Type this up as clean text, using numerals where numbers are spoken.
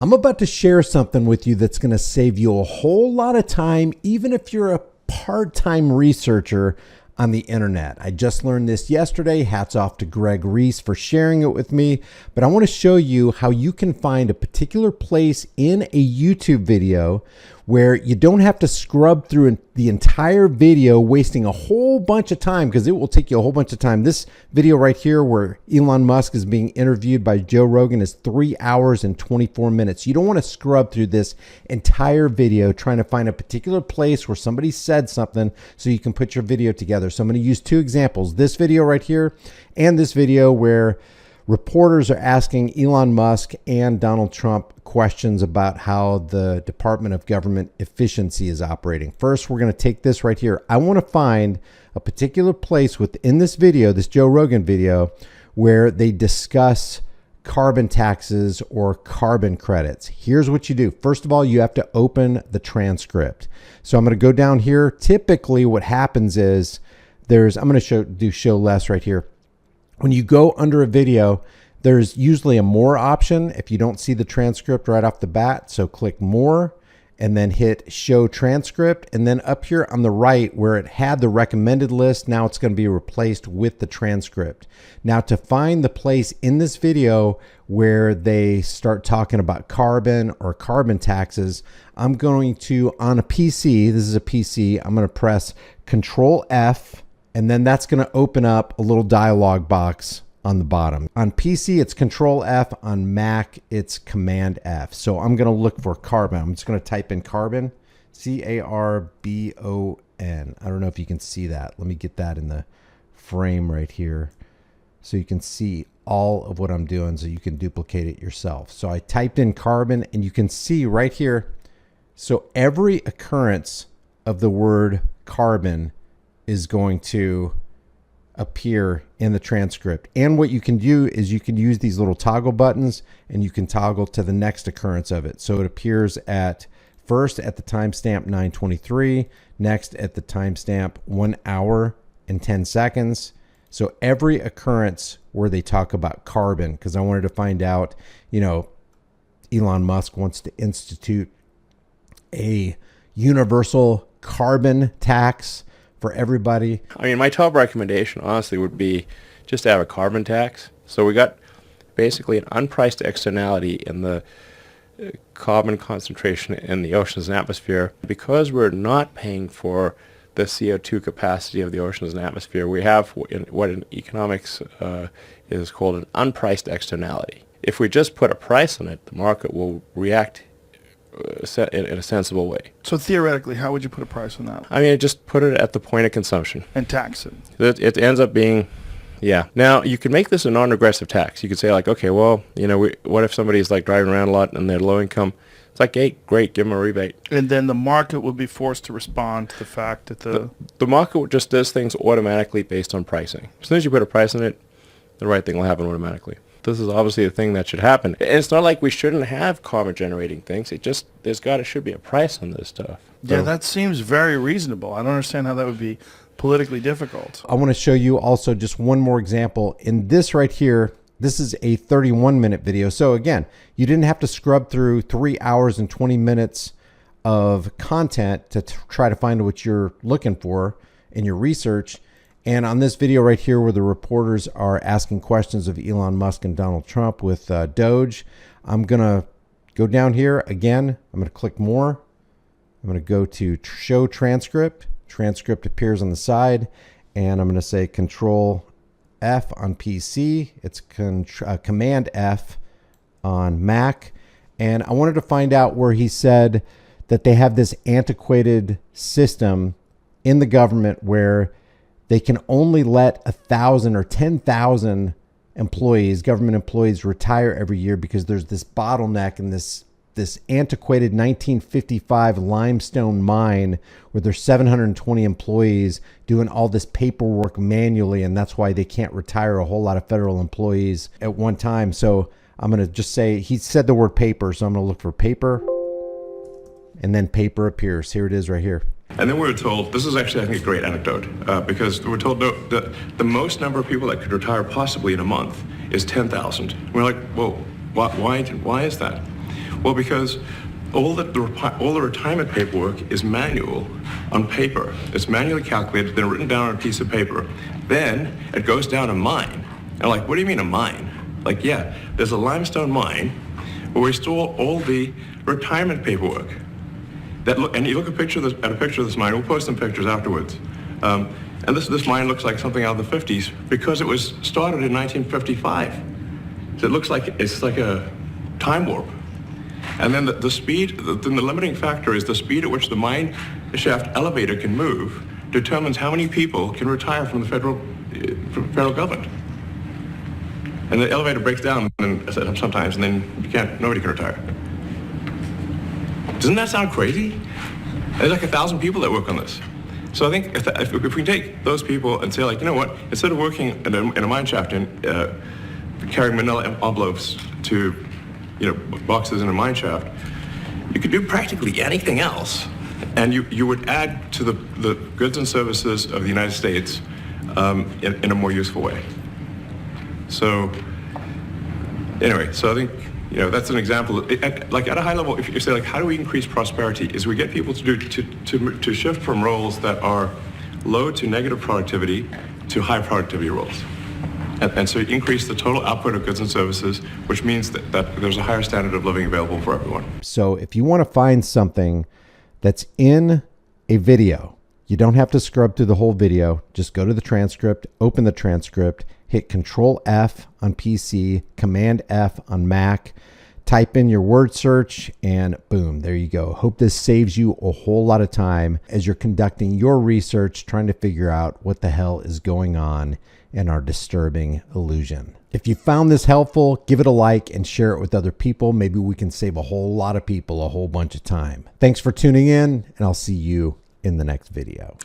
I'm about to share something with you that's going to save you a whole lot of time, even if you're a part-time researcher on the internet. I just learned this yesterday. Hats off to Greg Reese for sharing it with me. But I want to show you how you can find a particular place in a YouTube video where you don't have to scrub through the entire video, wasting a whole bunch of time, because it will take you a whole bunch of time. This video right here where Elon Musk is being interviewed by Joe Rogan is 3 hours and 24 minutes. You don't want to scrub through this entire video trying to find a particular place where somebody said something so you can put your video together. So I'm going to use two examples, this video right here and this video where reporters are asking Elon Musk and Donald Trump questions about how the Department of Government Efficiency is operating. First, we're going to take this right here. I want to find a particular place within this video, this Joe Rogan video, where they discuss carbon taxes or carbon credits. Here's what you do. First of all, you have to open the transcript. So I'm going to go down here. Typically what happens is I'm going to do show less right here. When you go under a video, there's usually a more option if you don't see the transcript right off the bat. So click more and then hit show transcript. And then up here on the right where it had the recommended list, now it's going to be replaced with the transcript. Now to find the place in this video where they start talking about carbon or carbon taxes, I'm going to, on a PC, this is a PC, I'm going to press Control F. And then that's going to open up a little dialog box on the bottom. On PC, it's Control F. On Mac, it's Command F. So I'm going to look for carbon. I'm just going to type in carbon, C-A-R-B-O-N. I don't know if you can see that. Let me get that in the frame right here so you can see all of what I'm doing so you can duplicate it yourself. So I typed in carbon and you can see right here. So every occurrence of the word carbon is going to appear in the transcript. And what you can do is you can use these little toggle buttons and you can toggle to the next occurrence of it. So it appears at first at the timestamp 9:23, next at the timestamp 1 hour and 10 seconds. So every occurrence where they talk about carbon, because I wanted to find out, Elon Musk wants to institute a universal carbon tax for everybody. I mean, my top recommendation, honestly, would be just to have a carbon tax. So we got basically an unpriced externality in the carbon concentration in the oceans and atmosphere. Because we're not paying for the CO2 capacity of the oceans and atmosphere, we have what in economics is called an unpriced externality. If we just put a price on it, the market will react in a sensible way. So theoretically, how would you put a price on that? I mean, just put it at the point of consumption. And tax it. It ends up being, yeah. Now, you could make this a non-regressive tax. You could say like, okay, well, what if somebody's like driving around a lot and they're low income? It's like, hey, great, give them a rebate. And then the market would be forced to respond to the fact that the market just does things automatically based on pricing. As soon as you put a price on it, the right thing will happen automatically. This is obviously the thing that should happen. And it's not like we shouldn't have carbon generating things. It just, should be a price on this stuff. Yeah, that seems very reasonable. I don't understand how that would be politically difficult. I want to show you also just one more example. In this right here, this is a 31-minute video. So again, you didn't have to scrub through 3 hours and 20 minutes of content to try to find what you're looking for in your research. And on this video right here where the reporters are asking questions of Elon Musk and Donald Trump with Doge, I'm going to go down here again. I'm going to click more. I'm going to go to show transcript. Transcript appears on the side. And I'm going to say Control F on PC. It's Command F on Mac. And I wanted to find out where he said that they have this antiquated system in the government where they can only let 1,000 or 10,000 employees, government employees, retire every year because there's this bottleneck in this antiquated 1955 limestone mine where there's 720 employees doing all this paperwork manually, and that's why they can't retire a whole lot of federal employees at one time. So I'm going to just say, he said the word paper, so I'm going to look for paper, and then paper appears. Here it is right here. And then we were told, this is actually, I think, a great anecdote, because we were told the most number of people that could retire possibly in a month is 10,000. We're like, whoa, why is that? Well, because all the retirement paperwork is manual on paper. It's manually calculated, then written down on a piece of paper. Then it goes down a mine. And I'm like, what do you mean a mine? Like, yeah, there's a limestone mine where we store all the retirement paperwork. And you look at a picture of this mine. We'll post some pictures afterwards. And this mine looks like something out of the 50s because it was started in 1955. So it looks like it's like a time warp. And then the speed, then the limiting factor is the speed at which the mine shaft elevator can move determines how many people can retire from the federal government. And the elevator breaks down sometimes, and then nobody can retire. Doesn't that sound crazy? There's like 1,000 people that work on this. So I think if we can take those people and say, like, you know what, instead of working in a mine shaft and carrying manila envelopes to, boxes in a mine shaft, you could do practically anything else. And you would add to the goods and services of the United States in a more useful way. So anyway, so I think, that's an example. Like at a high level, if you say, like, how do we increase prosperity, is we get people to shift from roles that are low to negative productivity to high productivity roles. And so you increase the total output of goods and services, which means that there's a higher standard of living available for everyone. So if you want to find something that's in a video, you don't have to scrub through the whole video. Just go to the transcript, open the transcript, hit Control F on PC, Command F on Mac, type in your word search, and boom, there you go. Hope this saves you a whole lot of time as you're conducting your research, trying to figure out what the hell is going on in our disturbing illusion. If you found this helpful, give it a like and share it with other people. Maybe we can save a whole lot of people a whole bunch of time. Thanks for tuning in, and I'll see you in the next video.